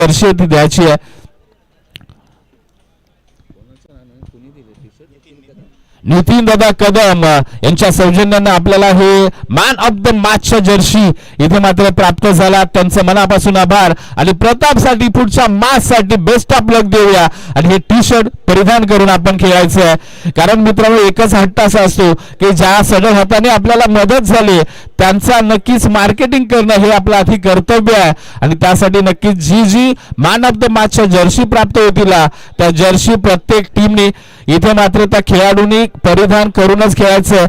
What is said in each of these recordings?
Jersey ती द्यायची आहे. नितीन दादा कदम यांच्या सौजन्याने आपल्याला हे मॅन ऑफ द मॅचच्या जर्सी इथे मात्र प्राप्त झाला. त्यांचं मनापासून आभार. आणि प्रतापसाठी पुढच्या मॅचसाठी बेस्ट ऑफ लक देऊया आणि हे टी शर्ट परिधान करून आपण खेळायचं आहे. कारण मित्रांनो एकच हट्ट असा असतो की ज्या सगळ्या हाताने आपल्याला मदत झाली त्यांचा नक्कीच मार्केटिंग करणं हे आपलं आधी कर्तव्य आहे. आणि त्यासाठी नक्कीच जी मॅन ऑफ द मॅचच्या जर्सी प्राप्त होतील त्या जर्सी प्रत्येक टीमने इथे मात्र त्या खेळाडूंनी परिधान करूनच खेळायचं.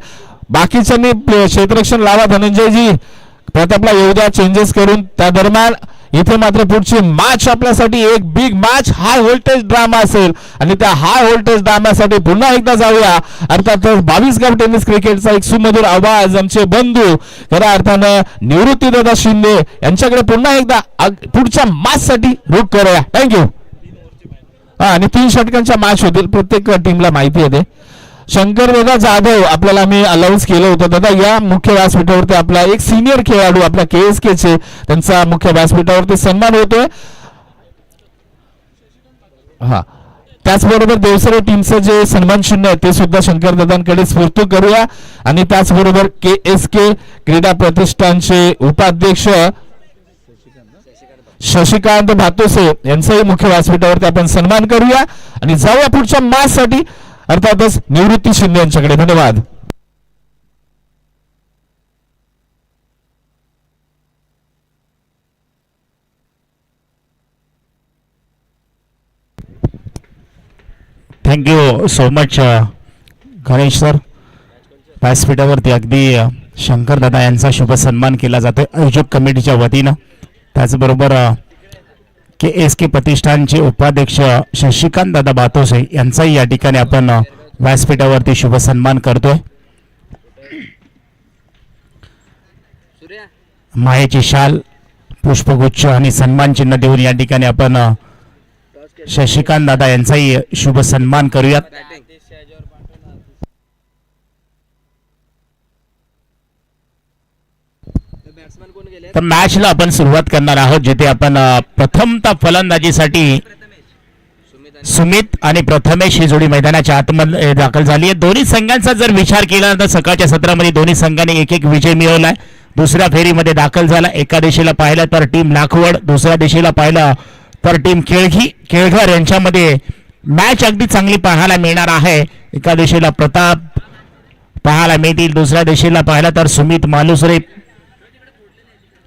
बाकीच्यांनी क्षेत्ररक्षण लावा धनंजयजी, प्रतापला येऊ द्या चेंजेस करून. त्या दरम्यान इथे मात्र पुढची मॅच आपल्यासाठी एक big match high voltage drama असेल आणि त्या हाय व्होल्टेज ड्रामासाठी पुन्हा एकदा जाऊया. अर्थातच 22 गाव टेनिस क्रिकेटचा एक सुमधुर आवाज आमचे बंधू खऱ्या अर्थानं निवृत्तीदादा शिंदे यांच्याकडे पुन्हा एकदा पुढच्या मॅच साठी रुख करूया. थँक्यू. आणि 3 षटकांच्या मॅच होतील प्रत्येक टीमला माहिती आहे ते. शंकरदादा जाधव आपल्याला मी अलाउन्स केलं होतं. दादा या मुख्य व्यासपीठावरती आपला एक सिनियर खेळाडू आपल्या KSK चे त्यांचा मुख्य व्यासपीठावरती सन्मान होतोय. हा त्याचबरोबर देवसरे टीमचं जे सन्मान चिन्ह आहे ते सुद्धा शंकरदादांकडे स्फूर्त करूया. आणि त्याचबरोबर KSK क्रीडा प्रतिष्ठानचे उपाध्यक्ष शशिकांत भातोसे यांचाही मुख्य व्यासपीठावरती आपण सन्मान करूया आणि जाऊया पुढच्या मॅच साठी. अर्थातच निवृत्ती शिंदे यांच्याकडे. धन्यवाद. Thank you so much Ganesh sir. व्यासपीठावरती अगदी शंकरदादा यांचा शुभ सन्मान केला जातोय आयोजक कमिटीच्या वतीनं. त्याचबरोबर KSK प्रतिष्ठानचे उपाध्यक्ष शशिकांत दादा बातोसे यांचाही या ठिकाणी आपण व्यासपीठावरती शुभ सन्मान करतोय. मायेची शाल पुष्पगुच्छ आणि सन्मान चिन्ह देऊन या ठिकाणी आपण शशिकांत दादा यांचाही शुभ सन्मान करूयात. तर मॅचला आपण सुरुवात करणार आहोत जिथे आपण प्रथमतः फलंदाजीसाठी सुमित आणि प्रथमेश ही जोडी मैदानाच्या आतमध्ये दाखल झाली आहे. दोन्ही संघांचा जर विचार केला तर सकाळच्या सत्रामध्ये दोन्ही संघांनी एक एक विजय मिळवलाय. दुसऱ्या फेरीमध्ये दाखल झाला. एका दिशेला पाहिलं तर टीम लाखवड, दुसऱ्या दिशेला पाहिलं तर टीम केळघर यांच्यामध्ये मॅच अगदी चांगली पाहायला मिळणार आहे. एका दिशेला प्रताप पाहायला मिळतील, दुसऱ्या दिशेला पाहिलं तर सुमित मालुसरे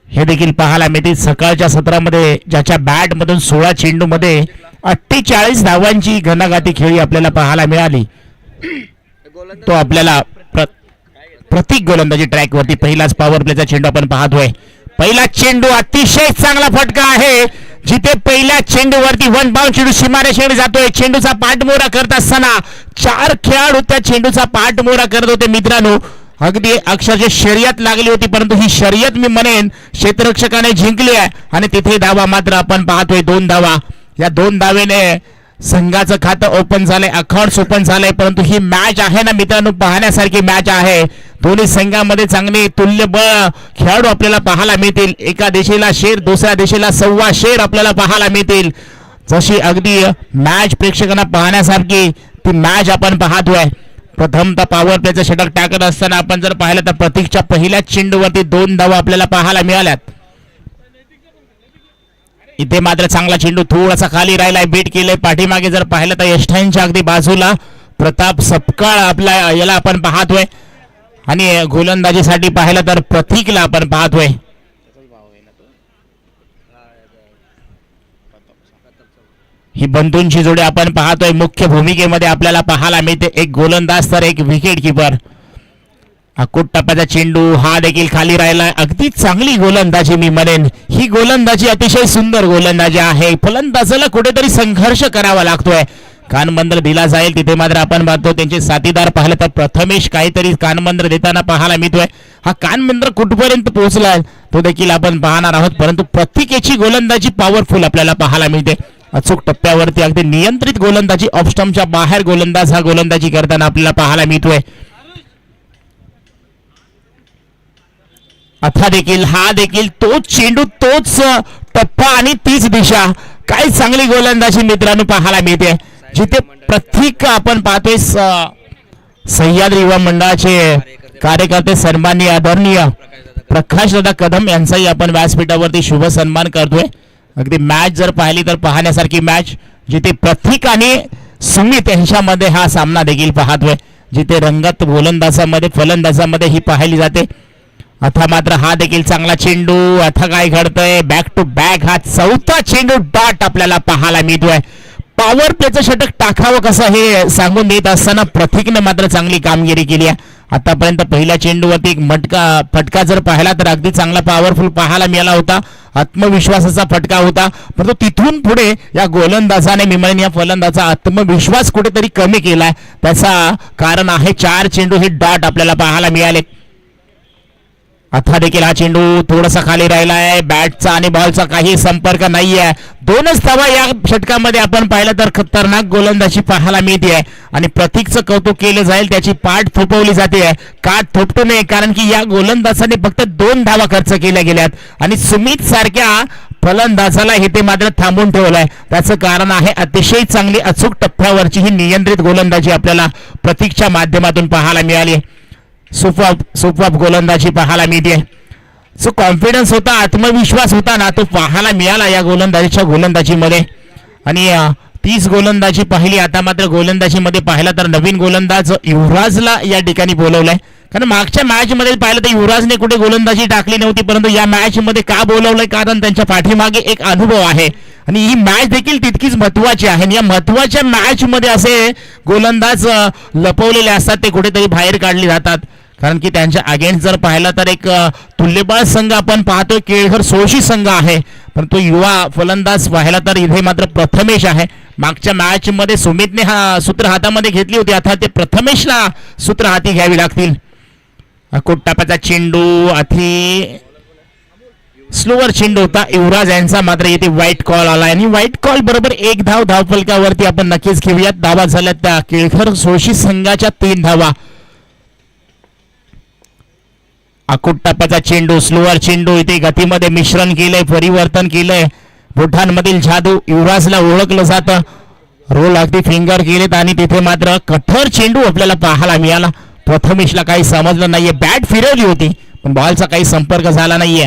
हे देखील पाहायला मिळतील. सकाळच्या सत्रामध्ये ज्याच्या बॅटमधून 16 चेंडूमध्ये 48 धावांची घनाघाती खेळी आपल्याला पाहायला मिळाली तो आपल्याला प्रतीक गोलंदाजी ट्रॅकवरती पहिलाच पॉवर प्लेचा चेंडू आपण पाहतोय. पहिला चेंडू अतिशय चांगला फटका आहे जिथे पहिल्या चेंडूवरती 1 बाउंड चेंडू सीमारेषेकडे जातोय. चेंडूचा पाठमोरा करत असताना 4 खेळाडू त्या चेंडूचा पाठमोरा करत होते. मित्रांनो अगदी अक्षरशः शर्यत लागली होती परंतु ही शर्यत मी म्हणेन क्षेत्ररक्षकाने जिंकली आहे आणि तिथे धावा मात्र आपण पाहतोय 2 धावा. या 2 धावेने संघाचं खातं ओपन झालंय, अकाउंट्स ओपन झालंय. परंतु ही मॅच आहे ना मित्रांनो पाहण्यासारखी मॅच आहे. दोन्ही संघामध्ये चांगले तुल्यबळ खेळाडू आपल्याला पाहायला मिळतील. एका दिशेला शेर, दुसऱ्या दिशेला सव्वा शेर आपल्याला पाहायला मिळतील. जशी अगदी मॅच प्रेक्षकांना पाहण्यासारखी ती मॅच आपण पाहतोय. प्रथमतः पॉवर प्लेचं षटक टाकत असताना आपण जर पाहिलं तर प्रतीकच्या पहिल्या चेंडूवरती 2 धावा आपल्याला पाहायला मिळाल्यात. इथे मात्र चांगला चेंडू थोडासा खाली राहिलाय, बीट केलंय. पाठीमागे जर पाहिलं तर यष्टांच्या अगदी बाजूला प्रताप सपकाळ आपला याला आपण पाहतोय आणि गोलंदाजीसाठी पाहिलं तर प्रतीकला आपण पाहतोय. ही बंधूंची जोडी आपण पाहतोय. मुख्य भूमिकेमध्ये आपल्याला पाहायला मिळते एक गोलंदाज तर एक विकेट किपर. अकोट टप्प्याचा चेंडू हा देखील खाली राहिला. अगदी चांगली गोलंदाजी मी म्हणेन. ही गोलंदाजी अतिशय सुंदर गोलंदाजी आहे. फलंदाजाला कुठेतरी संघर्ष करावा लागतोय. कानमंत्र दिला जाईल तिथे मात्र आपण पाहतो त्यांचे साथीदार पाहिलं तर प्रथमेश काहीतरी कानमंत्र देताना पाहायला मिळतोय. हा कानमंत्र कुठपर्यंत पोहोचलाय तो देखील आपण पाहणार आहोत. परंतु प्रत्येकाची गोलंदाजी पॉवरफुल आपल्याला पाहायला मिळते. अचूक टप्प्यावरती अगदी नियंत्रित गोलंदाजी, ऑफ स्टंपच्या बाहेर गोलंदाज हा गोलंदाजी करताना आपल्याला पाहायला मिळतोय. आता देखील हा देखील तोच चेंडू, तोच टप्पा आणि तीच दिशा. काय चांगली गोलंदाजी मित्रांनो पाहायला मिळते, जिथे प्रत्येक आपण पाहतोय सह्याद्री युवा मंडळाचे कार्यकर्ते सन्माननीय आदरणीय प्रकाशदादा कदम यांचाही आपण व्यासपीठावरती शुभ सन्मान करतोय. अगदी मॅच जर पाहिली तर पाहण्यासारखी मॅच, जिथे प्रतीक आणि सुमित यांच्यामध्ये हा सामना देखील पाहतोय, जिथे रंगत गोलंदाजामध्ये फलंदाजामध्ये ही पाहिली जाते. आता मात्र हा देखील चांगला चेंडू, आता काय घडतंय, बॅक टू बॅक हा चौथा चेंडू डॉट आपल्याला पाहायला मिळतोय. पॉवर प्लेचं षटक टाकावं कसं हे सांगून देत असताना प्रतीकने मात्र चांगली कामगिरी केली आहे. आतापर्यंत पहिल्या चेंडूवरती एक फटका जर पाहिला तर अगदी चांगला पॉवरफुल पाहायला मिळाला होता, आत्मविश्वासाचा फटका होता. परंतु तिथून पुढे या गोलंदाजाने मिमळून या फलंदाजाचा आत्मविश्वास कुठेतरी कमी केलाय. त्याचा कारण आहे 4 चेंडू हे डॉट आपल्याला पाहायला मिळाले. आता देखील हा चेंडू थोडासा खाली राहिला आहे, बॅटचा आणि बॉलचा काही संपर्क नाहीये. 2च धावा या षटकामध्ये आपण पाहिलं तर खतरनाक गोलंदाजी पाहायला मिळते आणि प्रतीकचं कौतुक केलं जाईल, त्याची पाठ थोपवली जाते. का थोपटू नये, कारण की या गोलंदाजाने फक्त 2 धावा खर्च केल्या गेल्यात आणि सुमित सारख्या फलंदाजाला इथे मात्र थांबून ठेवलाय. त्याचं कारण आहे अतिशय चांगली अचूक टप्प्यावरची ही नियंत्रित गोलंदाजी आपल्याला प्रतीकच्या माध्यमातून पाहायला मिळाली. सुपर गोलंदाजी पाहायला मिळते. जो कॉन्फिडन्स होता, आत्मविश्वास होता ना, तो पाहायला मिळाला या गोलंदाजीमध्ये. आणि 30 गोलंदाजी पाहिली. आता मात्र गोलंदाजीमध्ये पाहिला तर नवीन गोलंदाज युवराजला या ठिकाणी बोलवलाय, कारण मागच्या मॅच मध्ये पाहिलं तर युवराजने कुठे गोलंदाजी टाकली नव्हती, परंतु या मॅच मध्ये का बोलवलंय, कारण त्यांच्या पाठीमागे एक अनुभव आहे आणि ही मॅच देखील तितकीच महत्वाची आहे. या महत्वाच्या मॅच मध्ये असे गोलंदाज लपवलेले असतात, ते कुठेतरी बाहेर काढले जातात. कारण की त्यांच्या अगेन्स्ट जर पाहिला तर एक तुल्यबळ संघ आपण पाहतोय, केळघर सोळशी संघ आहे, परंतु युवा फलंदाज पाहिला तर इथे मात्र प्रथमेश आहे. मागच्या मॅच मध्ये सुमितने हा सूत्र हातामध्ये घेतली होती, आता ते प्रथमेशला सूत्र हाती घ्यावी लागतील. कोट्टापाचा चेंडू अति स्लोवर चेंडू होता युवराज यांचा, मात्र इथे व्हाईट कॉल आला आणि व्हाईट कॉल बरोबर 1 धाव धावफलकावरती आपण नक्कीच घेऊयात. धावा झाल्यात त्या केळघर सोळशी संघाच्या 3 धावा. अकुट्टापाचा चेंडू, स्लोअर चेंडू, इथे गतीमध्ये मिश्रण केलंय, परिवर्तन केलंय. बोटांमधील जादू युवराजला ओळखलं जातं. रोल अगदी फिंगर केलेत आणि तिथे मात्र कठोर चेंडू आपल्याला पाहायला मिळाला. प्रथमेशला काही समजलं नाहीये, बॅट फिरवली होती पण बॉलचा काही संपर्क झाला नाहीये.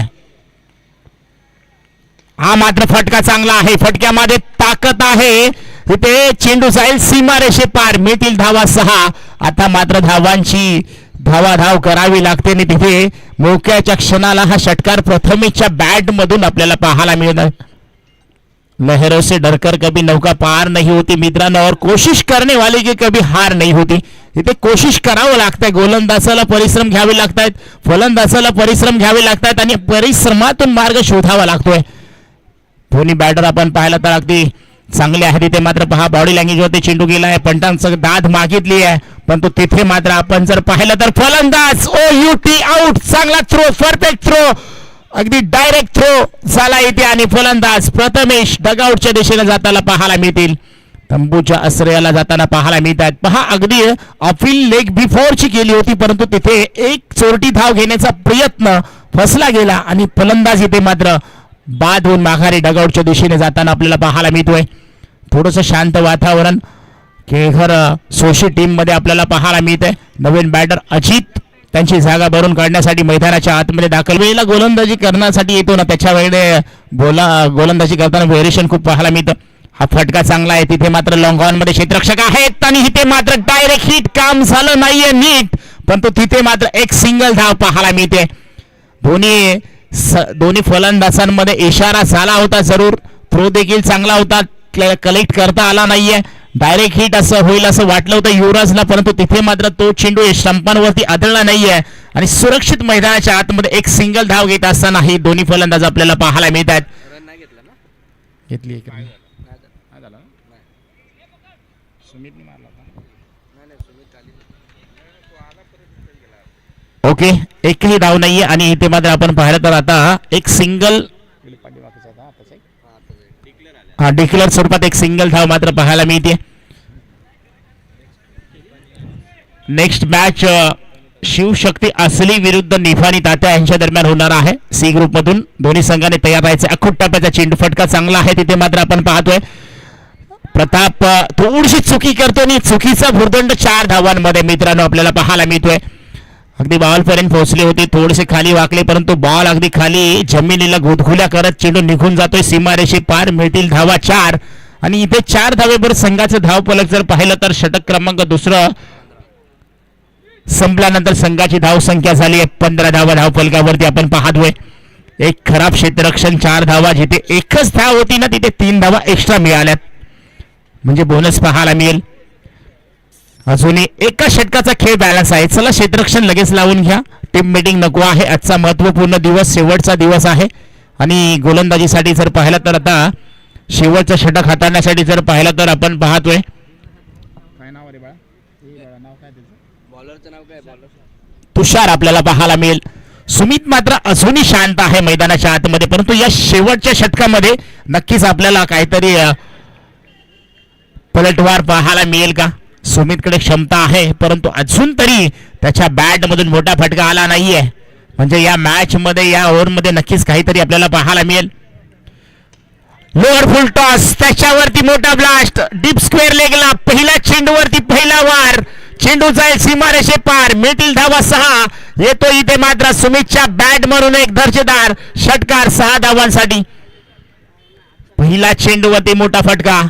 हा मात्र फटका चांगला आहे, फटक्यामध्ये ताकद आहे. इथे चेंडू जाईल सीमारेषे पार, मिळतील धावा 6. आता मात्र धावांची धावाधाव करावी लागते आणि तिथे मोक्याच्या क्षणाला हा षटकार प्रथमेशच्या बॅट मधून आपल्याला पाहायला मिळणार. लहरों से डरकर कभी नौका पार नहीं होती मित्रांनो, और कोशिश करने वाले की कभी हार नहीं होती. इथे कोशिश करावं लागतंय, गोलंदाजाला परिश्रम घ्यावे लागतात, फलंदाजाला परिश्रम घ्यावे लागतात आणि परिश्रमातून मार्ग शोधावा लागतोय. दोन्ही बॅटर आपण पाहिलं तर अगदी चांगले आहे. तिथे मात्र पहा बॉडी लँग्वेज वरती चेंडू गेलाय, पंटांचं दाद मागितली आहे, परंतु तिथे मात्र आपण जर पाहिलं तर फलंदाज OUT आउट. चांगला थ्रो, परफेक्ट थ्रो, अगदी डायरेक्ट थ्रो झाला इथे आणि फलंदाज प्रथमेश डगआउटच्या दिशेने जाताना पाहायला मिळतील, तंबूच्या आश्रयाला जाताना पाहायला मिळतात. पहा अगदी अपील लेग बिफोरची केली होती, परंतु तिथे एक चोरटी धाव घेण्याचा प्रयत्न फसला गेला आणि फलंदाज इथे मात्र बाद होऊन माघारी डगआउटच्या दिशेने जाताना आपल्याला पाहायला मिळतोय. थोडंसं शांत वातावरण केळघर सोशी टीम मध्ये आपल्याला पाहायला मिळतंय. नवीन बॅटर अजित त्यांची जागा भरून काढण्यासाठी मैदानाच्या आतमध्ये दाखल. वेळेला गोलंदाजी करण्यासाठी येतो ना, त्याच्या वेळेला गोलंदाजी करताना व्हेरिएशन खूप पाहायला मिळतं. हा फटका चांगला आहे, तिथे मात्र लॉंग ऑन मध्ये क्षेत्ररक्षक आहेत आणि इथे मात्र डायरेक्ट हिट काम झालं नाहीये नीट, परंतु तिथे मात्र एक सिंगल धाव पाहायला मिळते. दोन्ही फलंदाजांमध्ये इशारा झाला होता जरूर, थ्रो देखील चांगला होता, कलेक्ट करता आला नाहीये. डायरेक्ट हिट असं होईल असं वाटलं होतं युवराजला, परंतु तिथे मात्र तो चेंडू स्टंपांवरती आदळला नाहीये आणि सुरक्षित मैदानाच्या आतमध्ये एक सिंगल धाव घेत असताना हे दोन्ही फलंदाज आपल्याला पाहायला मिळतात. घेतली ओके, एकही धाव नाहीये आणि इथे मात्र आपण पाहिलं तर आता एक सिंगल डिक्लेअर स्वरूपात एक सिंगल धाव मात्र पाहायला मिळते. नेक्स्ट मॅच शिवशक्ती असली विरुद्ध निफानी तात्या यांच्या दरम्यान होणार आहे. सी ग्रुप मधून दोन्ही संघाने तयार राहायचे. अखूट टप्प्याचा चेंडू फटका चांगला आहे. तिथे मात्र आपण पाहतोय प्रताप थोडीशी चुकी करतो आणि चुकीचा भुर्दंड 4 धावांमध्ये मित्रांनो आपल्याला पाहायला मिळतोय. अगदी बॉल पर्यंत पोहोचले होते, थोडेसे खाली वाकले, परंतु बॉल अगदी खाली जमिनीला गुदगुल्या करत चेंडू निघून जातोय. सीमारेषे पार मिळतील धावा 4 आणि इथे 4 धावेवर संघाचं धावफलक जर पाहिलं तर षटक क्रमांक दुसरं संपल्यानंतर संघाची धावसंख्या झाली आहे 15 धावा धावफलकावरती आपण पाहतोय. एक खराब क्षेत्ररक्षण 4 धावा, जिथे एकच धाव होती ना तिथे 3 धावा एक्स्ट्रा मिळाल्यात, म्हणजे बोनस पाहायला मिळेल. अजूनही एका षटकाचा खेळ बॅलन्स आहे. चला क्षेत्ररक्षण लगेच लावून घ्या, टीम मीटिंग नको आहे. आजचा महत्वपूर्ण दिवस, शेवटचा दिवस आहे आणि गोलंदाजीसाठी जर पाहिलं तर आता शेवटचं षटक हाताळण्यासाठी जर पाहिलं तर आपण पाहतोय तुषार आपल्याला पाहायला मिळेल. सुमित मात्र अजूनही शांत आहे मैदानाच्या आतमध्ये, परंतु या शेवटच्या षटकामध्ये नक्कीच आपल्याला काहीतरी पलटवार पाहायला मिळेल का? सुमितकडे क्षमता आहे, परंतु अजून तरी त्याच्या बॅट मधून मोठा फटका आला नाहीये, म्हणजे या मॅच मध्ये या ओव्हर मध्ये नक्कीच काहीतरी आपल्याला पाहायला मिळेल. लोअर फुल टॉस, त्याच्यावरती मोठा ब्लास्ट, डीप स्क्वेअर लेगला पहिल्या चेंडूवरती पहिला वार, चेंडू जाईल सीमारेषे पार, मिळतील धावा 6. येतो इथे मात्र सुमितच्या बॅट म्हणून एक दर्जेदार षटकार 6 धावांसाठी. पहिला चेंडूवरती मोठा फटका.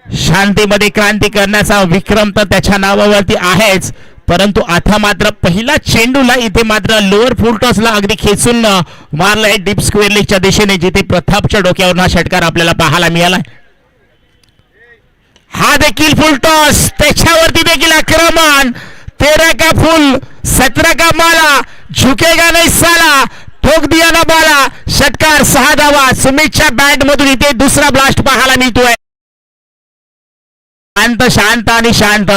शांतीमध्ये क्रांती करण्याचा विक्रम तर त्याच्या नावावरती आहेच, परंतु आता मात्र पहिला चेंडूला इथे मात्र लोअर फुल टॉसला अगदी खेचून मारलाय डीप स्क्वेअर लेगच्या दिशेने, जिथे प्रतापच्या डोक्यावर हा षटकार आपल्याला पाहायला मिळाला. हा देखील फुल टॉस, त्याच्यावरती देखील आक्रमण. 13 का फुल 17 का माला, झुकेगा नहीं साला, ठोक दिया ना बाला. षटकार 6 धावा. सुमितच्या बॅट मधून इथे दुसरा ब्लास्ट पाहायला मिळतोय. शांत शांत आणि शांत,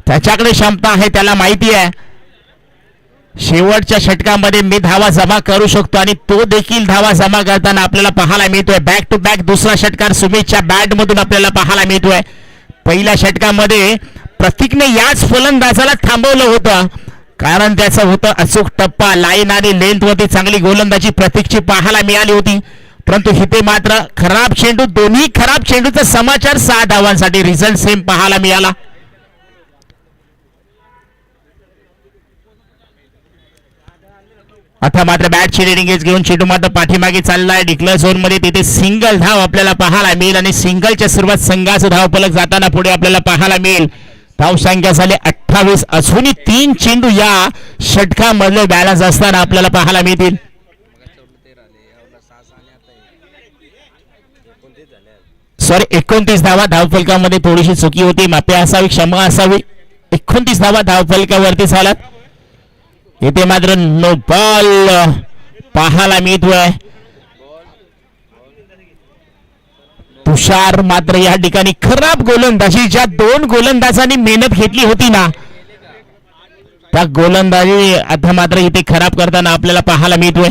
त्याच्याकडे क्षमता आहे, त्याला माहिती आहे शेवटच्या षटकामध्ये मी धावा जमा करू शकतो आणि तो देखील धावा जमा करताना आपल्याला पाहायला मिळतोय. बॅक टू बॅक दुसरा षटकार सुमितच्या बॅट मधून आपल्याला पाहायला मिळतोय. पहिल्या षटकामध्ये प्रतीकने याच फलंदाजाला थांबवलं होतं, कारण त्याचं होतं अचूक टप्पा, लाईन आणि लेंथ वरती चांगली गोलंदाजी प्रतीकची पाहायला मिळाली होती, परंतु इथे मात्र खराब चेंडू, दोन्ही खराब चेंडूचा समाचार 6 धावांसाठी रिझल्ट सेम पाहायला मिळाला. आता मात्र बॅटची रिडिंग घेऊन चेंडू मात्र पाठीमागे चाललाय डिक्लेअर झोन मध्ये. तिथे सिंगल धाव आपल्याला पाहायला मिळेल आणि सिंगलच्या सुरुवात संघाचं धावफलक जाताना पुढे आपल्याला पाहायला मिळेल. धाव संख्या झाली 28. अजूनही 3 चेंडू या षटकामधले बॅलन्स असताना आपल्याला पाहायला मिळतील. सॉरी 29 धावा धावफलकामध्ये थोडीशी चुकी होती, माफी असावी, क्षमा असावी. 29 धावा धावफलकावरती झाल्यात. इथे मात्र नो बॉल पाहायला मिळतोय. तुषार मात्र या ठिकाणी खराब गोलंदाजी, ज्या 2 गोलंदाजांनी मेहनत घेतली होती ना त्या गोलंदाजी आता मात्र इथे खराब करताना आपल्याला पाहायला मिळतोय.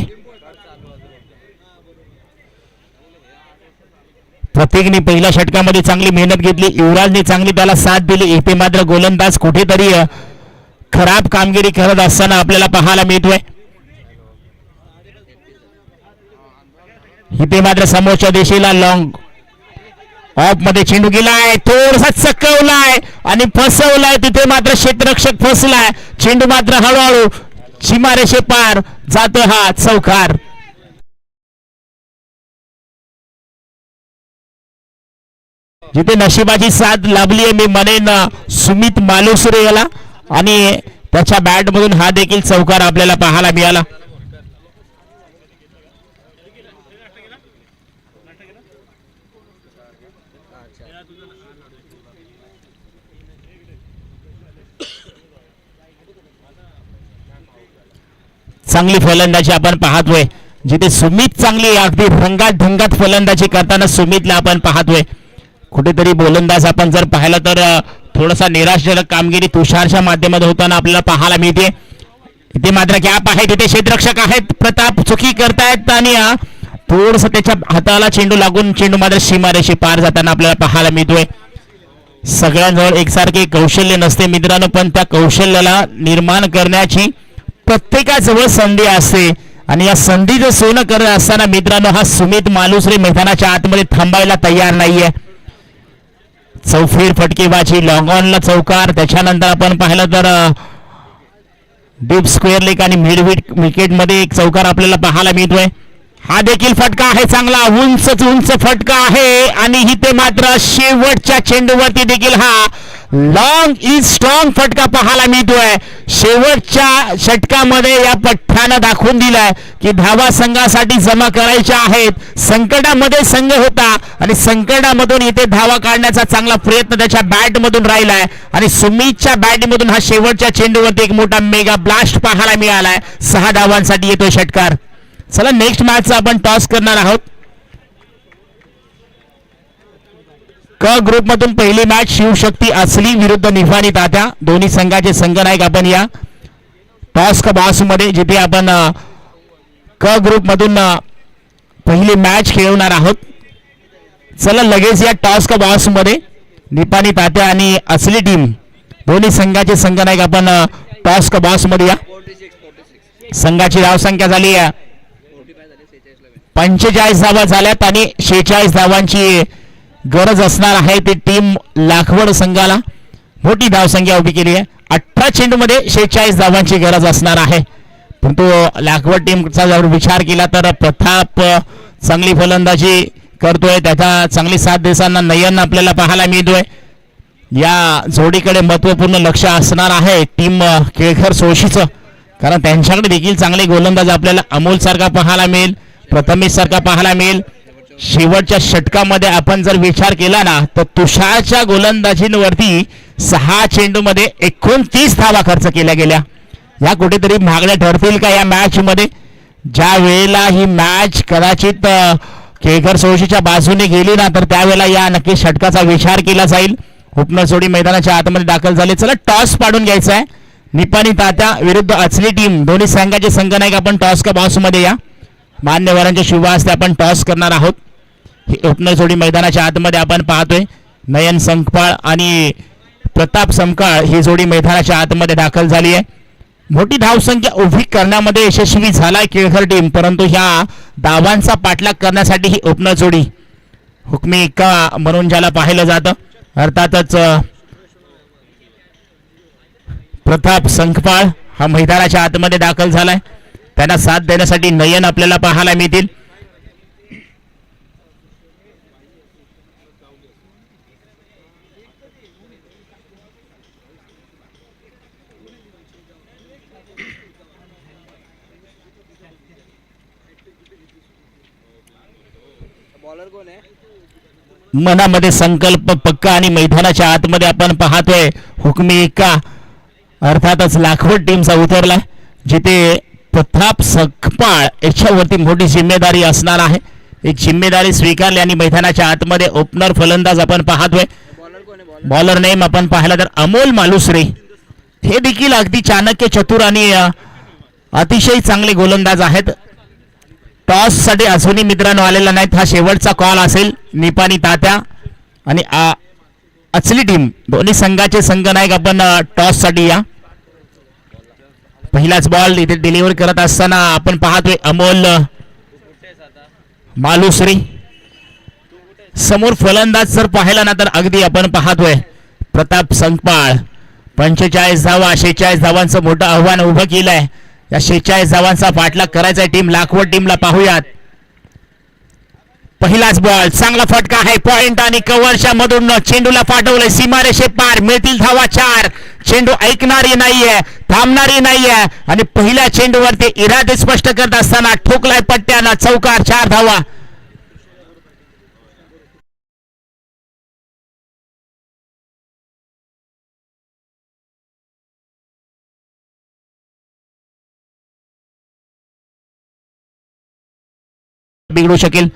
प्रतीकने पहिल्या षटकामध्ये चांगली मेहनत घेतली, युवराजने चांगली त्याला साथ दिली. इथे मात्र गोलंदाज कुठेतरी खराब कामगिरी करत असताना आपल्याला पाहायला मिळतोय. इथे मात्र समोरच्या दिशेला लॉंग ऑफ मध्ये चेंडू गेलाय, थोडासा चकवलाय आणि फसवलाय. तिथे मात्र क्षेत्ररक्षक फसलाय. चेंडू मात्र हळूहळू सीमारेषे पार जातो, हा चौकार. जिथे नशिबाची साथ लाभली आहे मी म्हणेन सुमित मालुसरे याला, आणि त्याच्या बॅट मधून हा देखील चौकार आपल्याला पाहायला मिळाला. चांगली फलंदाजी आपण पाहतोय, जिथे सुमित चांगली अगदी रंगात ढंगात फलंदाजी करताना सुमितला आपण पाहतोय. कुठेतरी गोलंदाज आपण जर पाहिलं तर थोडासा निराशजनक कामगिरी तुषारच्या माध्यमातून होताना आपल्याला पाहायला मिळते. इथे मात्र गॅप आहे, तिथे क्षेत्ररक्षक आहेत, प्रताप चुकी करतायत आणि थोडस त्याच्या हाताला चेंडू लागून चेंडू मात्र सीमारेषे पार जाताना आपल्याला पाहायला मिळतोय. सगळ्यांजवळ एकसारखे कौशल्य नसते मित्रांनो, पण त्या कौशल्याला निर्माण करण्याची प्रत्येकाजवळ संधी असते आणि या संधीचं सोनं करत असताना मित्रांनो हा सुमित मालुसरे मैदानाच्या आतमध्ये थांबायला तयार नाहीये. चौफेर फटकेबाजी, लॉंग ऑनला चौकार, त्याच्यानंतर आपण पाहिलं तर डीप स्क्वेअर लेग आणि मिड विकेट मध्ये एक चौकार आपल्याला पाहायला मिळतोय. हा देखील फटका आहे, चांगला उंच फटका आहे आणि इथे मात्र शेवटच्या चेंडूवरती देखील हा लॉंग इज स्ट्रॉंग फटका पाहायला मिळतोय. शेवटच्या षटकामध्ये या पठ्ठ्यानं दाखवून दिलाय की धावा संघासाठी जमा करायच्या आहेत. संकटामध्ये संघ होता आणि संकटामधून इथे धावा काढण्याचा चांगला प्रयत्न त्याच्या बॅटमधून राहिलाय आणि सुमितच्या बॅटमधून हा शेवटच्या चेंडूवरती एक मोठा मेगा ब्लास्ट पाहायला मिळालाय. 6 धावांसाठी येतोय षटकार. चला नेक्स्ट मॅचचा आपण टॉस करणार आहोत. क ग्रुप मधून पहिली मॅच शिवशक्ती असली विरुद्ध निफानी तात्या. दोन्ही संघाचे संघनायक आपण या टॉस का बॉस मध्ये, जिथे आपण क ग्रुप मधून पहिली मॅच खेळवणार आहोत. चला लगेच या टॉस का बॉस मध्ये निफानी तात्या आणि असली टीम दोन्ही संघाचे संघनायक आपण टॉस का बॉस मध्ये या. संघाची धावसंख्या झाली 45 धावा झाल्यात आणि 46 धावांची गरज असणार आहे. ती टीम लाखवड संघाला मोठी धावसंख्या उभी केली आहे. 18 चेंडूमध्ये 46 धावांची गरज असणार आहे. परंतु लाखवड टीमचा जर विचार केला तर प्रताप चांगली फलंदाजी करतोय, त्याचा चांगली साथ देताना नयन आपल्याला पाहायला मिळतोय. या जोडीकडे महत्वपूर्ण लक्ष असणार आहे टीम केळकर सोळशीचं, कारण त्यांच्याकडे देखील चांगले गोलंदाज आपल्याला अमोल सारखा पाहायला मिळेल, प्रथमेश सारखा पाहायला मिळेल. शेवटच्या षटकामध्ये आपण जर विचार केला ना तर तुषारच्या गोलंदाजींवरती 6 चेंडूमध्ये 29 धावा खर्च केल्या गेल्या. या कुठेतरी मागण्या ठरतील का या मॅच मध्ये? ज्या वेळेला ही मॅच कदाचित केळकर सोळशीच्या बाजूने गेली ना तर त्यावेळेला या नक्की षटकाचा विचार केला जाईल. ओपनर जोडी मैदानाच्या आतमध्ये दाखल झाले. चला टॉस पाडून घ्यायचा आहे. निपाणी तात्या विरुद्ध अचली टीम, दोन्ही संघाचे संघनायक आपण टॉस का बॉस मध्ये या. मान्यवरांच्या शुभ हस्ते आपण टॉस करणार आहोत. ओपनर जोडी मैदानाच्या आतमध्ये आपण पाहतोय. नयन संकपाळ आणि प्रताप समकाळ ही जोडी मैदानाच्या आतमध्ये दाखल झाली आहे. मोठी धावसंख्या उभी करण्यामध्ये यशस्वी झालाय केळकर टीम, परंतु ह्या धावांचा पाठलाग करण्यासाठी ही ओपनर जोडी हुकमी एक्का म्हणून ज्याला पाहिलं जातं, अर्थातच प्रताप संकपाळ हा मैदानाच्या आतमध्ये दाखल झालाय. त्यांना साथ देण्यासाठी नयन आपल्याला पाहायला मिळतील. मनामध्ये संकल्प पक्का आणि मैदानाच्या आतमध्ये आपण पाहतोय हुकमी एक्का अर्थातच लाखवड टीमचा उतरलाय, जिथे प्रताप संकपाळ याच्यावरती मोठी जिम्मेदारी असणार आहे. एक जिम्मेदारी स्वीकारली आणि मैदानाच्या आतमध्ये ओपनर फलंदाज आपण पाहतोय. बॉलर नेम आपण पाहिला तर अमोल मालुसरे, हे देखील अगदी चाणक्य, चतुर आणि अतिशय चांगले गोलंदाज आहेत. टॉस साठी अजूनही मित्रांनो आलेला नाहीत. हा शेवटचा कॉल असेल. निपाणी तात्या आणि अचली टीम दोन्ही संघाचे संघनायक आपण टॉस साठी या. पहिलाच बॉल इथे डिलिव्हर करत असताना आपण पाहतोय अमोल मालुसरे. समोर फलंदाज जर पाहिला ना तर अगदी आपण पाहतोय प्रताप संकपाळ. 45 धावा, 46 धावांचं मोठं आव्हान उभं केलंय. या 46 धावांचा पाठलाग करायचा टीम लाखवड टीमला. पाहूयात पहिलाच बॉल, चांगला फटका आहे. पॉइंट आणि कव्हरच्या मधून चेंडूला पाठवलंय सीमारेषे पार. मिळतील धावा 4. चेंडू ऐकणारी नाहीये, थांबणारी नाहीये आणि पहिल्या चेंडूवर ते इरादे स्पष्ट करत असताना ठोकलाय पट्ट्यानं. चौकार, 4 धावा. बिघडू शकेल,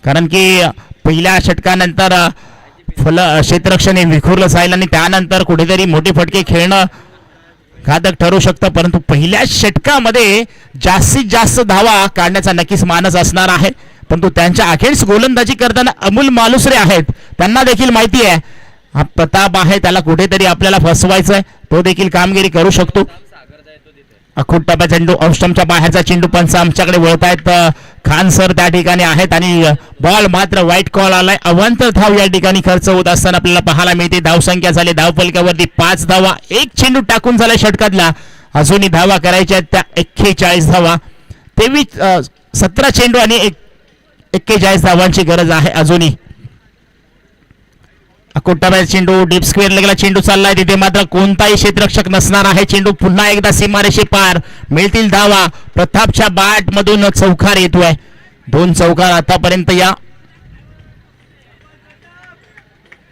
कारण की पहिल्या षटकानंतर क्षेत्ररक्षण हे विखुरलं जाईल आणि त्यानंतर कुठेतरी मोठे फटके खेळणं घातक ठरू शकतं. परंतु पहिल्या षटकामध्ये जास्तीत जास्त धावा काढण्याचा नक्कीच मानस असणार आहे. परंतु त्यांच्या अखेरीस गोलंदाजी करताना अमोल मालुसरे आहेत, त्यांना देखील माहिती आहे हा प्रताप आहे, त्याला कुठेतरी आपल्याला फसवायचं आहे, तो देखील कामगिरी करू शकतो. अखूट टप्पा चेंडू ऑफस्टंपच्या बाहेरचा चेंडू पंच आमच्याकडे वळतायत. खान सर त्या ठिकाणी आहेत आणि बॉल मात्र वाईट कॉल आलाय. अवांतर धाव या ठिकाणी खर्च होत असताना आपल्याला पाहायला मिळते. धावसंख्या झाली धावफलकावरती 5 धावा. एक चेंडू टाकून झाला षटकातला. अजूनही धावा करायच्या आहेत त्या 41 धावा. 17 चेंडू आणि 41 धावांची गरज आहे अजूनही. कोट्टाबाई चेंडू डीप स्क्वेअर लगेला चेंडू चाललाय. तिथे मात्र कोणताही क्षेत्ररक्षक नसणार आहे. चेंडू पुन्हा एकदा सीमारेषे पार. मिळतील धावा. प्रतापच्या बॅट मधून चौकार येतोय. 2 चौकार आतापर्यंत या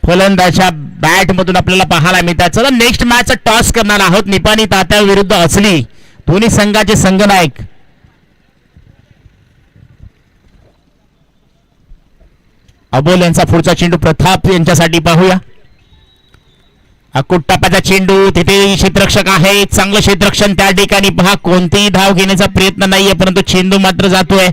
फलंदाच्या बॅट मधून आपल्याला पाहायला मिळतात. चला नेक्स्ट मॅच टॉस करणार आहोत. निपाणी तात्या विरुद्ध असली, दोन्ही संघाचे संघनायक. अबोल यांचा पुढचा चेंडू प्रताप यांच्यासाठी पाहूया. अकुट्टापाचा चेंडू तिथे क्षेत्ररक्षक आहे. चांगलं क्षेत्ररक्षण त्या ठिकाणी पहा. कोणतीही धाव घेण्याचा प्रयत्न नाहीये, परंतु चेंडू मात्र जातोय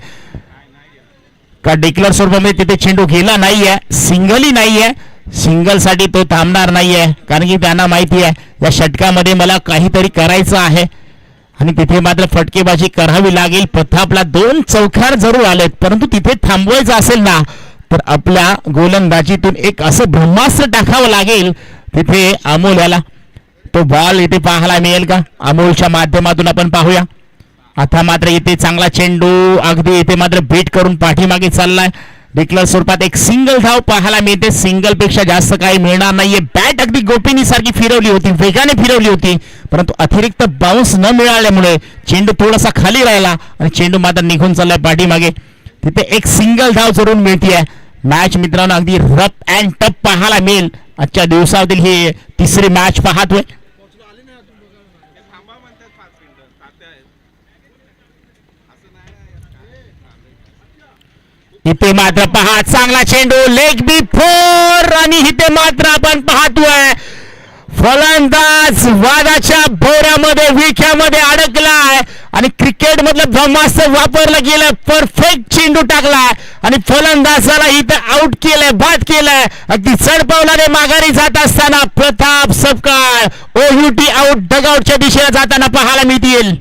का डिक्लेअर स्वरूपामध्ये. तिथे चेंडू गेला नाहीये, सिंगलही नाहीये. सिंगल साठी तो थांबणार नाहीये, कारण की त्यांना माहिती आहे या षटकामध्ये मला काहीतरी करायचं आहे आणि तिथे मात्र फटकेबाजी करावी लागेल. प्रतापला 2 चौकार जरूर आलेत, परंतु तिथे थांबवायचं असेल ना तर आपल्या गोलंदाजीतून एक असं ब्रह्मास्त्र टाकावं लागेल. तिथे अमोल याला तो बॉल इथे पाहायला मिळेल का? अमोलच्या माध्यमातून आपण पाहूया. आता मात्र इथे चांगला चेंडू अगदी इथे मात्र बीट करून पाठीमागे चाललाय. डिक्लेअर स्वरूपात एक सिंगल धाव पाहायला मिळते. सिंगल पेक्षा जास्त काही मिळणार नाहीये. बॅट अगदी गोपिनी सारखी फिरवली होती, वेगाने फिरवली होती, परंतु अतिरिक्त बाउन्स न मिळाल्यामुळे चेंडू थोडासा खाली राहिला आणि चेंडू मात्र निघून चाललाय पाठीमागे. तिथे एक सिंगल धाव जरूर मिळतीये. मॅच मित्रांनो अगदी रफ अँड टफ पाहायला मिळेल. आजच्या दिवसातील ही 3री मॅच पाहतोय. इथे मात्र पहा चांगला चेंडू लेग बी 4 आणि इथे मात्र आपण पाहतोय फलंदाज वादाच्या भोवऱ्यामध्ये विळख्यामध्ये अडकलाय आणि क्रिकेट मधलं ब्रह्मास्त्र वापरलं गेलं. परफेक्ट चेंडू टाकलाय आणि फलंदाजाला इथं आउट केलंय, बाद केलंय. अगदी चढ पावलाने माघारी जात असताना प्रताप सपकाळ OUT आउट डगआउटच्या दिशेला जाताना पाहायला मिळतील.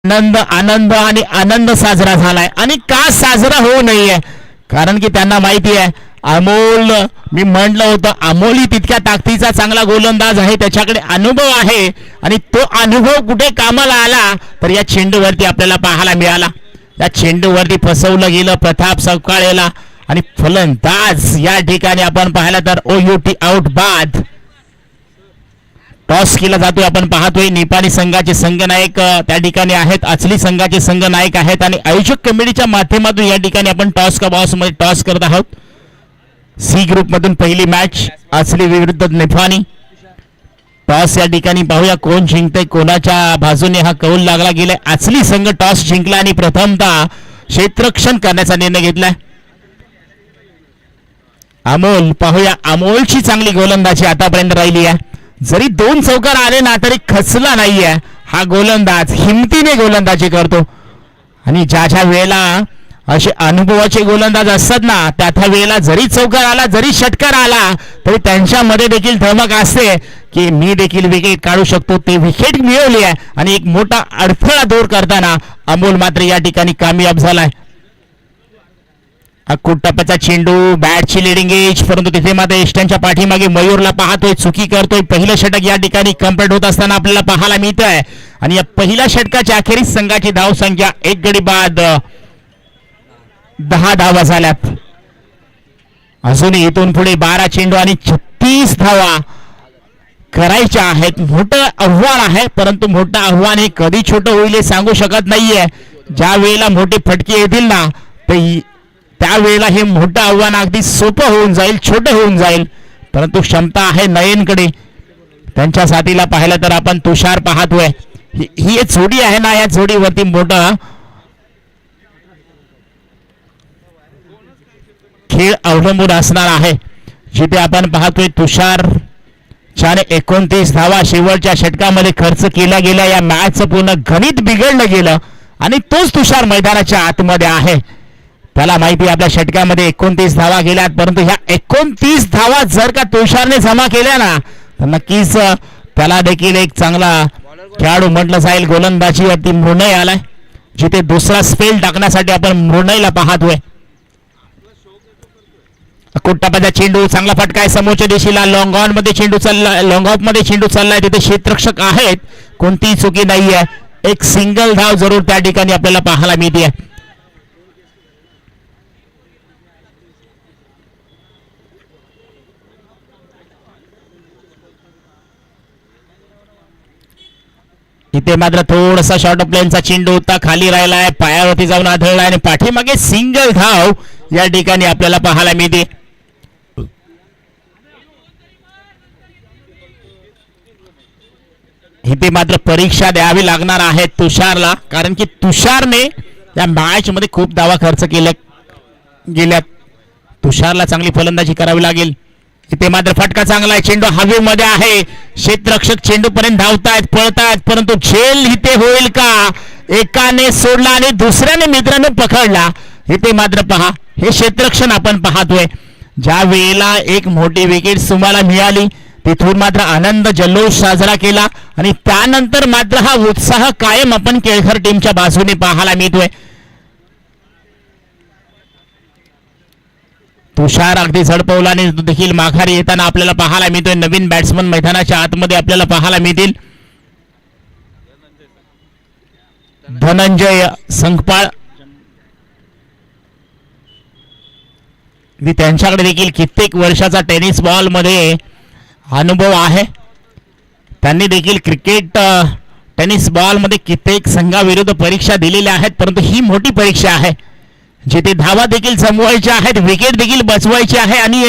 आनंद आणि आनंद साजरा झालाय आणि का साजरा होऊ नये, कारण की त्यांना माहिती आहे अमोल, मी म्हटलं होतं अमोल तितक्या ताकदीचा चांगला गोलंदाज आहे, त्याच्याकडे अनुभव आहे आणि तो अनुभव कुठे कामाला आला तर या चेंडूवरती आपल्याला पाहायला मिळाला. या चेंडूवरती फसवलं गेलं प्रताप सपकाळेला आणि फलंदाज या ठिकाणी आपण पाहिलं तर OUT आउट बाद. टॉस केला जातोय आपण पाहतोय. निपाणी संघाचे संघनायक त्या ठिकाणी आहेत, अचली संघाचे संघनायक आहेत आणि आयोजक कमिटीच्या माध्यमातून या ठिकाणी आपण टॉस का बॉस मध्ये टॉस करत आहोत. सी ग्रुप मधून पहिली मॅच अचली विरुद्ध निपाणी. टॉस या ठिकाणी पाहूया कोण जिंकतंय, कोणाच्या बाजूने हा कौल लागला गेलाय. अचली संघ टॉस जिंकला आणि प्रथमतः क्षेत्ररक्षण करण्याचा निर्णय घेतलाय. अमोल पाहूया, अमोलची चांगली गोलंदाजी आतापर्यंत राहिली आहे. जरी 2 चौकार आले ना तरी खचला नाहीये हा गोलंदाज. हिमतीने गोलंदाजी करतो आणि ज्या वेळेला असे अनुभवाचे गोलंदाज असतात ना त्या वेळेला जरी चौकार आला जरी षटकार आला तरी त्यांच्यामध्ये देखील धमक असते की मी देखील विकेट काढू शकतो. ते विकेट मिळवली आहे आणि एक मोठा अडथळा दूर करताना अमोल मात्र या ठिकाणी कामयाब झालाय. कुट्टप्पाचा चेंडू बॅटची लिडिंग एज, परंतु तिथे मात्र एस्टनच्या पाठीमागे मयूरला पाहतोय, चुकी करतोय. पहिलं षटक या ठिकाणी कंप्लीट होत असताना आपल्याला पाहायला मिळत आहे आणि या पहिल्या षटकाच्या अखेरीस संघाची धाव संख्या 1 गडी बाद 10 धावा झाल्यात. अजूनही इथून पुढे 12 चेंडू आणि 36 धावा करायच्या आहेत. मोठं आव्हान आहे, परंतु मोठं आव्हान हे कधी छोटं होईल हे सांगू शकत नाहीये. ज्या वेळेला मोठे फटके येतील ना त्यावेळेला हे मोठं आव्हान अगदी सोपं होऊन जाईल, छोटं होऊन जाईल, परंतु क्षमता आहे नयनकडे. त्यांच्या साथीला पाहिलं तर आपण तुषार पाहतोय. ही एक जोडी आहे ना, या जोडीवरती मोठा खेळ अवलंबून असणार आहे. जिथे आपण पाहतोय तुषार ज्याने 29 धावा शेवटच्या षटकामध्ये खर्च केल्या गेल्या. या मॅचचं पूर्ण गणित बिघडलं गेलं आणि तोच तुषार मैदानाच्या आतमध्ये आहे. त्याला माहिती आहे आपल्या षटकामध्ये 29 धावा गेल्यात, परंतु ह्या 29 धावा जर का तुषारने जमा केल्या ना तर नक्कीच त्याला देखील एक चांगला खेळाडू म्हटलं जाईल. गोलंदाजीवरती मृणय आलाय, जिथे दुसरा स्पेल टाकण्यासाठी आपण मृणयला पाहतोय. कुट्टापाचा चेंडू, चांगला फटका आहे समोरच्या दिशेला. लॉंग ऑन मध्ये चेंडू चालला, लॉंग ऑफ मध्ये चेंडू चाललाय, तिथे क्षेत्ररक्षक आहेत, कोणतीही चुकी नाहीये. एक सिंगल धाव जरूर त्या ठिकाणी आपल्याला पाहायला मिळते. इथे मात्र थोडासा शॉर्ट प्लेनचा चेंडू होता, खाली राहिलाय, पायावरती जाऊन आढळलाय आणि पाठीमागे सिंगल धाव या ठिकाणी आपल्याला पाहायला मिळते. इथे मात्र परीक्षा द्यावी लागणार आहे तुषारला, कारण की तुषारने या मॅच मध्ये खूप धावा खर्च गेल्यात. तुषारला चांगली फलंदाजी करावी लागेल. इथे मात्र फटका चांगला आहे, चेंडू हवेमध्ये आहे, क्षेत्ररक्षक चेंडू पर्यंत धावतायत, पळतायत, परंतु झेल इथे होईल का? एकाने सोडला आणि दुसऱ्याने मित्राने पकडला. इथे मात्र पहा, हे क्षेत्ररक्षण आपण पाहतोय. ज्या वेळेला एक मोठी विकेट तुम्हाला मिळाली तिथून मात्र आनंद जल्लोष साजरा केला आणि त्यानंतर मात्र हा उत्साह कायम आपण केळकर टीमच्या बाजूने पाहायला मिळतोय. तुषार अगदी झडपवलाने देखील माघारी येताना आपल्याला पाहायला मिळतोय. नवीन बॅट्समन मैदानाच्या आतमध्ये आपल्याला पाहायला मिळतील. धनंजय संकपाळ, त्यांच्याकडे देखील कित्येक वर्षाचा टेनिस बॉल मध्ये अनुभव आहे. त्यांनी देखील क्रिकेट टेनिस बॉल मध्ये कित्येक संघाविरुद्ध परीक्षा दिलेल्या आहेत, परंतु ही मोठी परीक्षा आहे जिथे धावा देखील जमवायच्या आहेत, विकेट देखील बचवायची आहे आणि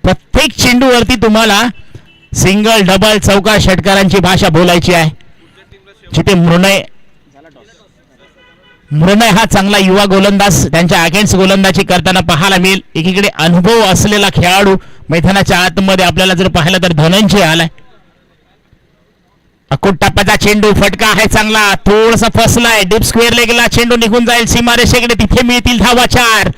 प्रत्येक चेंडूवरती तुम्हाला सिंगल, डबल, चौकार षटकारांची भाषा बोलायची आहे. जिथे मृणय हा चांगला युवा गोलंदाज त्यांच्या अगेन्स्ट गोलंदाजी करताना पाहायला मिळेल. एकीकडे अनुभव असलेला खेळाडू मैदानाच्या आतमध्ये आपल्याला जर पाहिलं तर धनंजय आलाय. टप्प्याचा चेंडू, फटका आहे चांगला, थोडासा फसलाय, डीप स्क्वेअर लेगला चेंडू निघून जाईल सीमारेषेकडे, तिथे मिळतील धावा 4.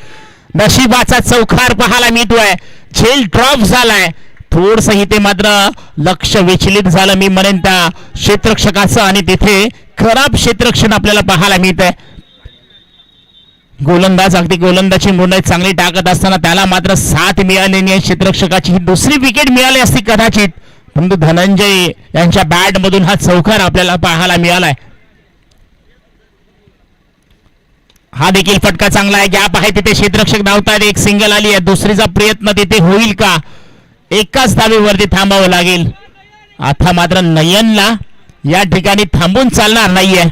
नशिबाचा चौकार पाहायला मिळतोय, झेल ड्रॉप झालाय, थोडस इथे मात्र लक्ष विचलित झालं मी म्हणेन त्या क्षेत्ररक्षकाचं आणि तिथे खराब क्षेत्ररक्षण आपल्याला पाहायला मिळतंय. गोलंदाज अगदी गोलंदाजी मुंडई चांगली टाकत असताना त्याला मात्र साथ मिळाली नाही. क्षेत्ररक्षकाची ही दुसरी विकेट मिळाली असती कदाचित, परंतु धनंजय यांच्या बॅट मधून हा चौकार आपल्याला पाहायला मिळालाय. हा देखील फटका चांगला आहे, गॅप आहे, तिथे क्षेत्ररक्षक धावतात, एक सिंगल आली आहे, दुसरीचा प्रयत्न तिथे होईल का? एकाच धावेवरती थांबावं लागेल. आता मात्र नयनला या ठिकाणी थांबून चालणार नाहीये.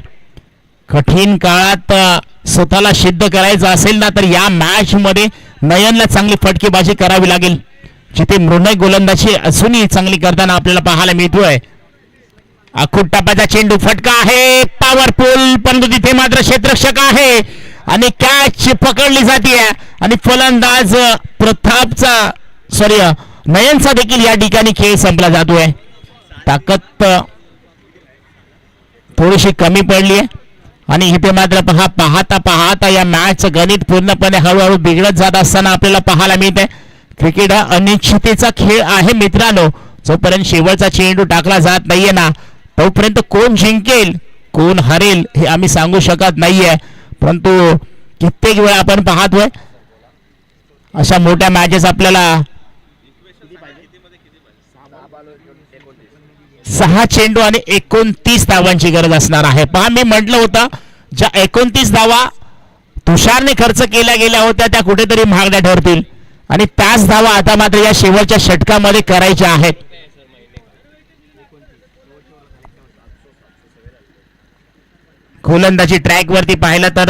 कठीण काळात स्वतःला सिद्ध करायचं असेल ना तर या मॅच मध्ये नयनला चांगली फटकेबाजी करावी लागेल. जिथे मृणय गोलंदाजी अजूनही चांगली करताना आपल्याला पाहायला मिळतोय. टप्प्याचा चेंडू, फटका आहे पॉवरफुल, परंतु तिथे मात्र क्षेत्ररक्षक आहे आणि कॅच पकडली जाते आणि फलंदाज नयनचा देखील या ठिकाणी खेळ संपला जातोय. ताकद थोडीशी कमी पडली आहे आणि इथे मात्र पाहता पाहता या मॅच गणित पूर्णपणे हळूहळू बिघडत जात असताना आपल्याला पाहायला मिळते. क्रिकेट हा अनिश्चिततेचा खेळ आहे मित्रांनो. जोपर्यंत शेवटचा चेंडू टाकला जात नाहीये ना तोपर्यंत कोण जिंकेल कोण हरेल हे आम्ही सांगू शकत नाहीये. परंतु कित्येक वेळा आपण पाहतोय अशा मोठ्या मॅचेस आपल्याला 6 चेंडू आणि 29 धावांची गरज असणार आहे. पहा, मी म्हटलं होतं ज्या 29 धावा तुषारने खर्च केल्या गेल्या होत्या त्या कुठेतरी महागड्या ठरतील आणि त्याच धावा आता मात्र या शेवटच्या षटकामध्ये करायच्या आहेत. गोलंदाजी ट्रॅक वरती पाहिलं तर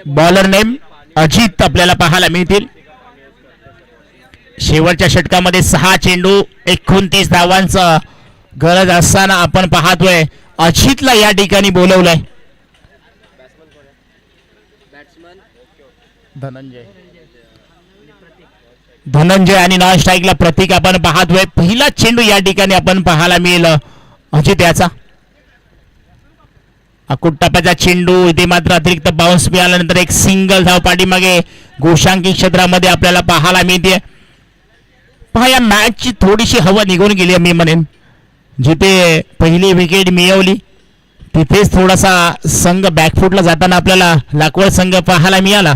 बॉलर नेम अजित आपल्याला पाहायला मिळतील. शेवटच्या षटकामध्ये 6 चेंडू 29 धावांचा गरज असताना आपण पाहतोय अजितला या ठिकाणी बोलवलंय. धनंजय आणि नॉन स्ट्राईकला प्रतीक आपण पाहतोय. पहिला चेंडू या ठिकाणी आपण पाहायला मिळेल अजित याचा. कुट्टाप्याचा चेंडू इथे मात्र अतिरिक्त बाउन्स मिळाल्यानंतर एक सिंगल धाव पाठीमागे गोशांकी क्षेत्रामध्ये आपल्याला पाहायला मिळते. पहा या मॅचची थोडीशी हवा निघून गेली मी म्हणेन. जिथे पहिली विकेट मिळवली तिथेच थोडासा संघ बॅकफुटला जाताना आपल्याला लाकवड संघ पाहायला मिळाला.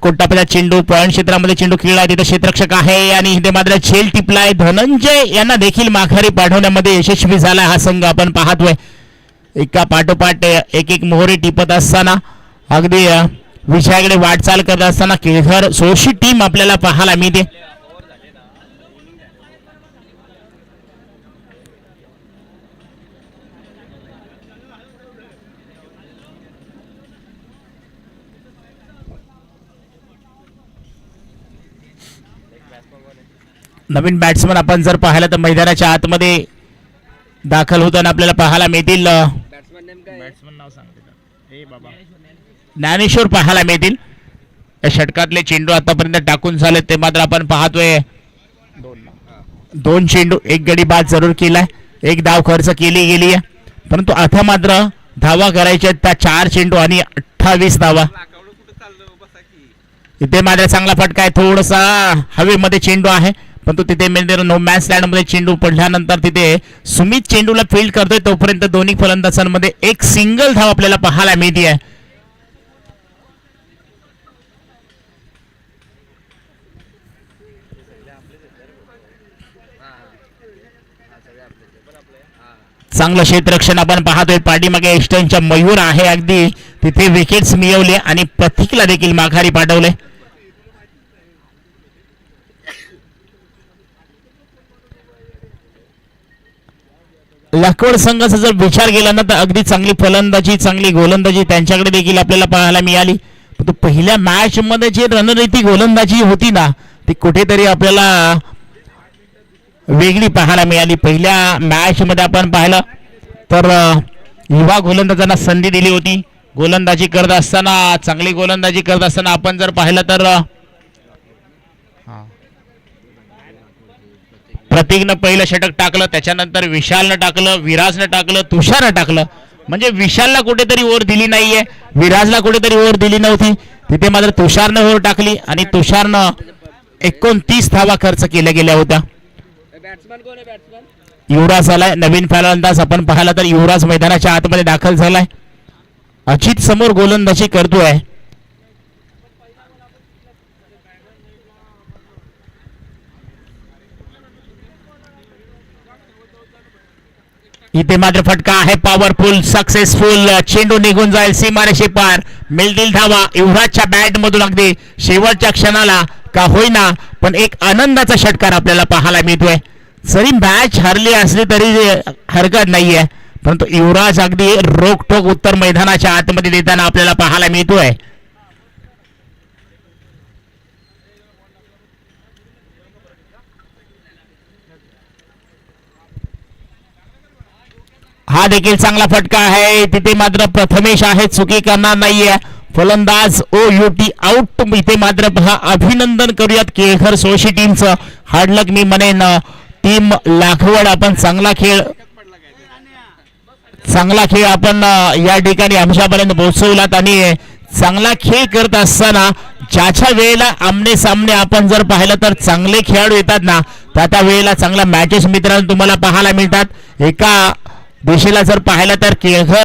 कोट्टाप्याचा चेंडू पॉइंट क्षेत्रामध्ये चेंडू खेळला, तिथे क्षेत्ररक्षक आहे आणि इथे मात्र झेल टिपलाय. धनंजय यांना देखील माघारी पाठवण्यामध्ये यशस्वी झाला हा संघ आपण पाहतोय. एका पाठोपाठ एक एक मोहरी टिपत असताना अगदी विजयाकडे वाटचाल करत असताना केळझर सोळशी टीम आपल्याला पाहायला मिळते. नवीन बॅट्समन आपण जर पाहिलं तर मैदानाच्या आतमध्ये दाखल होताना आपल्याला पाहायला मिळतील. ज्ञानेश्वर पाहायला मिळतील. या षटकातले चेंडू आतापर्यंत टाकून झाले ते मात्र आपण पाहतोय. 2 चेंडू 1 गडी बाद जरूर केलाय, 1 धाव खर्च केली गेली आहे, परंतु आता मात्र धावा करायच्या त्या 4 चेंडू आणि 28 धावा. इथे मात्र चांगला फटका आहे, थोडासा हवेमध्ये चेंडू आहे, परंतु तिथे नो मॅच लँड मध्ये चेंडू पडल्यानंतर तिथे सुमित चेंडूला फील्ड करतोय. तोपर्यंत दोन्ही फलंदाजांमध्ये एक सिंगल धाव आपल्याला पाहायला मिळते आहे. चांगलं क्षेत्ररक्षण आपण पाहतोय. पाठीमागे एस्टनच्या मयूर आहे, अगदी तिथे विकेट्स मिळवले आणि प्रतीकला देखील माघारी पाठवले. लाकवड संघाचा जर विचार केला ना तर अगदी चांगली फलंदाजी चांगली गोलंदाजी त्यांच्याकडे देखील आपल्याला पाहायला मिळाली. परंतु पहिल्या मॅच मध्ये जी रणनीती गोलंदाजी होती ना ती कुठेतरी आपल्याला वेगळी पाहायला मिळाली. पहिल्या मॅच मध्ये आपण पाहिलं तर युवा गोलंदाजांना संधी दिली होती. गोलंदाजी करत असताना चांगली गोलंदाजी करत असताना आपण जर पाहिलं तर प्रतीकनं पहिलं षटक टाकलं, त्याच्यानंतर विशालनं टाकलं, विराजनं टाकलं, तुषारनं टाकलं. म्हणजे विशालला कुठेतरी ओव्हर दिली नाहीये, विराजला कुठेतरी ओव्हर दिली नव्हती. तिथे मात्र तुषारनं ओव्हर टाकली आणि तुषारनं 29 धावा खर्च केल्या गेल्या होत्या. युवराज आलाय नवीन फलंदाज आपण पाहिला तर युवराज मैदानाच्या आतमध्ये दाखल झालाय. अजित समोर गोलंदाजी करतोय. इथे मात्र फटका आहे पॉवरफुल सक्सेसफुल. चेंडू निघून जाईल सीमारेषे पार. मिळतील धावा युवराजच्या बॅट मधून अगदी शेवटच्या क्षणाला का होईना पण एक आनंदाचा षटकार आपल्याला पाहायला मिळतोय. जरी मॅच हरली असली तरी हरकत नाहीये, परंतु युवराज अगदी रोखोक उत्तर मैदानाच्या आतमध्ये देताना आपल्याला पाहायला मिळतोय. हा देखील चांगला फटका आहे. तिथे मात्र प्रथमेश आहे, चुकी करणार नाहीये. फलंदाज OUT आउट. इथे मात्र हा अभिनंदन करूयात केळझर सोळशी टीमचं. हार्डलक मी म्हणेन टीम लाखवड. आपण चांगला खेळ आपण या ठिकाणी आमच्यापर्यंत पोहोचवलात आणि चांगला खेळ करत असताना ज्याच्या वेळेला आमने सामने आपण जर पाहिलं तर चांगले खेळाडू येतात ना त्या वेळेला चांगला मॅचेस मित्रांनो तुम्हाला पाहायला मिळतात. एका दिशेला जर पाहिलं तर केळझर